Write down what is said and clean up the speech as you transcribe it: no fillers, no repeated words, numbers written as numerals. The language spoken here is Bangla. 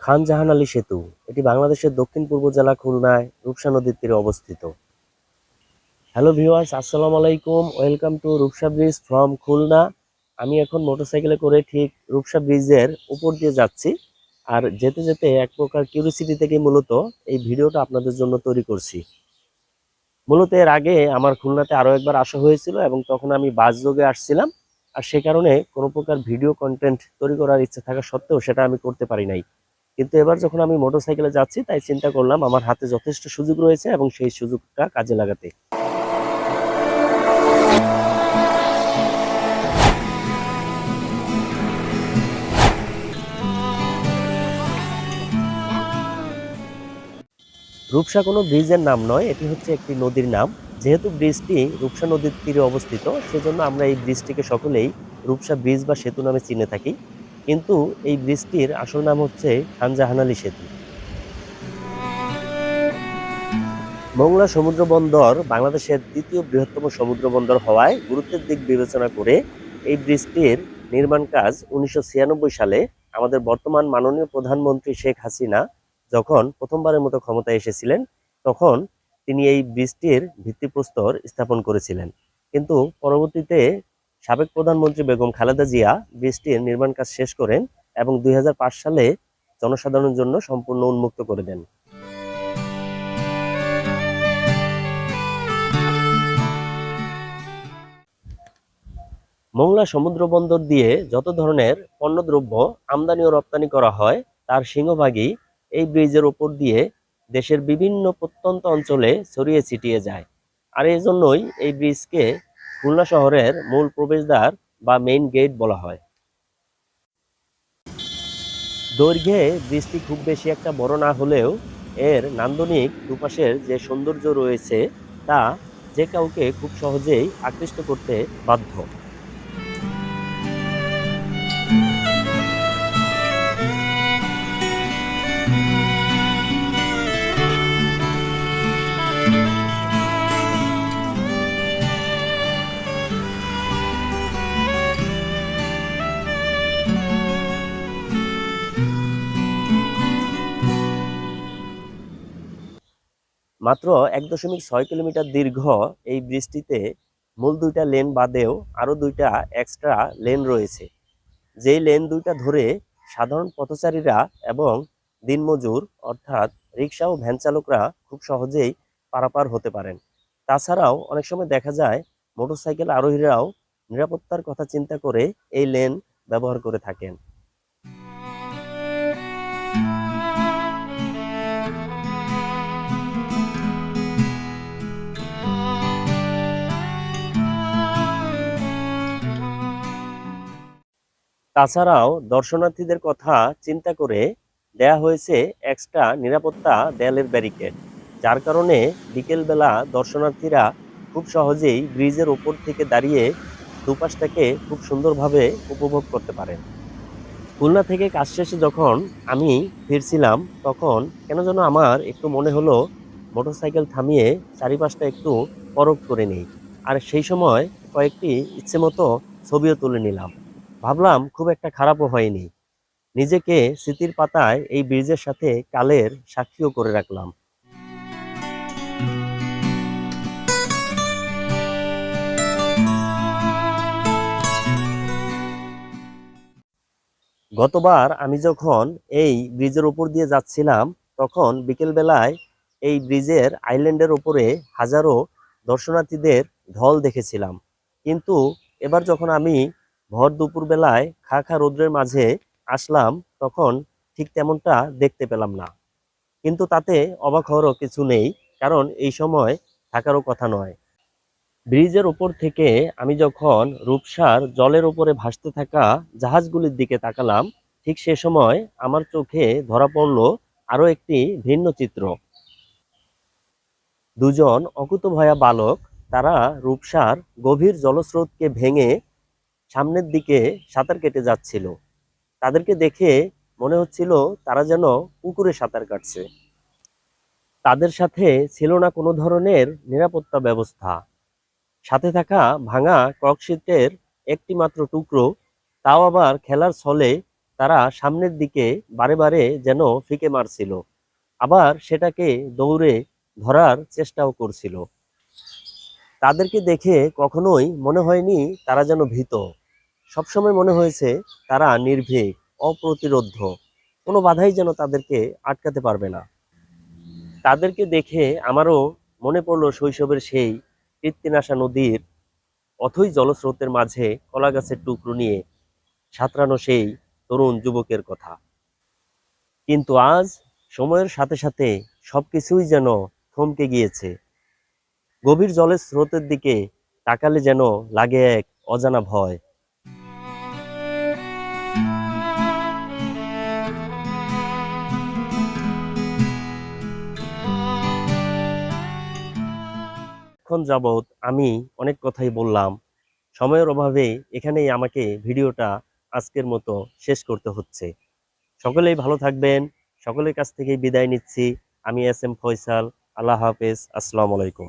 খান জাহান আলী সেতু এটি বাংলাদেশের দক্ষিণ-পূর্ব জেলা খুলনায় রূপসা নদীর তীরে অবস্থিত। হ্যালো ভিউয়ার্স, আসসালামু আলাইকুম। Welcome to Rupsha bridge from Khulna. আমি এখন মোটরসাইকেলে করে ঠিক রূপসা ব্রিজের উপর দিয়ে যাচ্ছি। আর যেতে যেতে এক প্রকার কিউরিসিটি থেকে মূলত এই ভিডিওটা আপনাদের জন্য তৈরি করছি। মূলত এর আগে আমার খুলনাতে আরও একবার আসা হয়েছিল এবং তখন আমি বাস যোগে আসছিলাম। আর সে কারণে কোনো প্রকার ভিডিও কন্টেন্ট তৈরি করার ইচ্ছে থাকা সত্ত্বেও সেটা আমি করতে পারি নাই। কিন্তু এবার যখন আমি মোটরসাইকেলে যাচ্ছি তাই চিন্তা করলাম আমার হাতে যথেষ্ট সুযোগ রয়েছে এবং সেই সুযোগটা কাজে লাগাতে। রূপসা কোনো ব্রিজের নাম নয়, এটি হচ্ছে একটি নদীর নাম। যেহেতু ব্রিজটি রূপসা নদীর তীরে অবস্থিত, সেজন্য আমরা এই ব্রিজটিকে সকলেই রূপসা ব্রিজ বা সেতু নামে চিনে থাকি। কিন্তু এই ব্রিজটির আসল নাম হচ্ছে খান জাহান আলী সেতু। মোংলা সমুদ্র বন্দর বাংলাদেশের দ্বিতীয় বৃহত্তম সমুদ্র বন্দর হওয়ায় গুরুত্বের দিক বিবেচনা করে এই ব্রিজটির নির্মাণ কাজ 1996 সালে আমাদের বর্তমান মাননীয় প্রধানমন্ত্রী শেখ হাসিনা যখন প্রথমবারের মতো ক্ষমতায় এসেছিলেন, তখন তিনি এই ব্রিজটির ভিত্তিপ্রস্তর স্থাপন করেছিলেন। কিন্তু পরবর্তীতে সাবেক প্রধানমন্ত্রী বেগম খালেদা জিয়া ব্রিজটির নির্মাণ কাজ শেষ করেন এবং 2005 সালে জনসাধারণের জন্য সম্পূর্ণ উন্মুক্ত করে দেন। মোংলা সমুদ্র বন্দর দিয়ে যত ধরনের পণ্যদ্রব্য আমদানি ও রপ্তানি করা হয় তার সিংহভাগই এই ব্রিজের ওপর দিয়ে দেশের বিভিন্ন প্রত্যন্ত অঞ্চলে ছড়িয়ে ছিটিয়ে যায়। আর এই জন্যই এই ব্রিজকে খুলনা শহরের মূল প্রবেশদ্বার বা মেইন গেট বলা হয়। দৈর্ঘ্যে ব্রিজটি খুব বেশি একটা বড় না হলেও এর নান্দনিক দুপাশের যে সৌন্দর্য রয়েছে তা যে কাউকে খুব সহজেই আকৃষ্ট করতে বাধ্য। মাত্র 1.6 কিলোমিটার দীর্ঘ এই ব্রিজটিতে মূল দুইটা লেন বাদেও আরও দুইটা এক্সট্রা লেন রয়েছে। যেই লেন দুইটা ধরে সাধারণ পথচারীরা এবং দিনমজুর অর্থাৎ রিক্সা ও ভ্যান চালকরা খুব সহজেই পারাপার হতে পারেন। তাছাড়াও অনেক সময় দেখা যায় মোটরসাইকেল আরোহীরাও নিরাপত্তার কথা চিন্তা করে এই লেন ব্যবহার করে থাকেন। তাছাড়াও দর্শনার্থীদের কথা চিন্তা করে দেয়া হয়েছে এক্সট্রা নিরাপত্তা দেয়ালের ব্যারিকেড, যার কারণে বিকেলবেলা দর্শনার্থীরা খুব সহজেই ব্রিজের ওপর থেকে দাঁড়িয়ে দুপাশটাকে খুব সুন্দরভাবে উপভোগ করতে পারেন। খুলনা থেকে কাজ শেষে যখন আমি ফিরছিলাম তখন কেন যেন আমার একটু মনে হলো মোটরসাইকেল থামিয়ে চারিপাশটা একটু পরখ করে নেই। আর সেই সময় কয়েকটি ইচ্ছে মতো ছবিও তুলে নিলাম। ভাবলাম খুব একটা খারাপও হয়নি। নিজেকে স্মৃতির পাতায় এই ব্রিজের সাথে কালের সাক্ষীও করে রাখলাম। গতবার আমি যখন এই ব্রিজের উপর দিয়ে যাচ্ছিলাম তখন বিকেলবেলায় এই ব্রিজের আইল্যান্ডের উপরে হাজারো দর্শনার্থীদের ঢল দেখেছিলাম। কিন্তু এবার যখন আমি ভর দুপুর বেলায় খা খা রৌদ্রের মাঝে আসলাম তখন ঠিক তেমনটা দেখতে পেলাম না। কিন্তু তাতে অবাক হওয়ারও কিছু নেই, কারণ এই সময় থাকারও কথা নয়। ব্রিজের উপর থেকে আমি যখন রূপসার জলের উপরে ভাসতে থাকা জাহাজগুলির দিকে তাকালাম, ঠিক সে সময় আমার চোখে ধরা পড়ল আরো একটি ভিন্ন চিত্র। দুজন অকুতোভয়া বালক, তারা রূপসার গভীর জলস্রোতকে ভেঙে সামনের দিকে সাঁতার কেটে যাচ্ছিল। তাদেরকে দেখে মনে হচ্ছিল তারা যেন পুকুরে সাঁতার কাটছে। তাদের সাথে ছিল না কোনো ধরনের নিরাপত্তা ব্যবস্থা। সাথে থাকা ভাঙা ককশিটের একটি মাত্র টুকরো, তাও আবার খেলার ছলে তারা সামনের দিকে বারে বারে যেন ফিকে মারছিল, আবার সেটাকে দৌড়ে ধরার চেষ্টাও করছিল। তাদেরকে দেখে কখনোই মনে হয়নি তারা যেন ভীত। সবসময় মনে হয়েছে তারা নির্ভীক, অপ্রতিরোধ, কোনো বাধাই যেন তাদেরকে আটকাতে পারবে না। তাদেরকে দেখে আমারও মনে পড়ল শৈশবের সেই কৃত্তিনাশা নদীর অথই জলস্রোতের মাঝে কলা গাছের টুকরো নিয়ে সাঁতরানো সেই তরুণ যুবকের কথা। কিন্তু আজ সময়ের সাথে সাথে সবকিছুই যেন থমকে গিয়েছে। গভীর জলের স্রোতের দিকে তাকালে যেন লাগে এক অজানা ভয়। এখন যাবৎ আমি অনেক কথাই বললাম। সময়ের অভাবে এখানেই আমাকে ভিডিওটা আজকের মতো শেষ করতে হচ্ছে। সকলেই ভালো থাকবেন। সকলের কাছ থেকেই বিদায় নিচ্ছি। আমি এস এম ফয়সাল। আল্লাহ হাফেজ। আসসালামু আলাইকুম।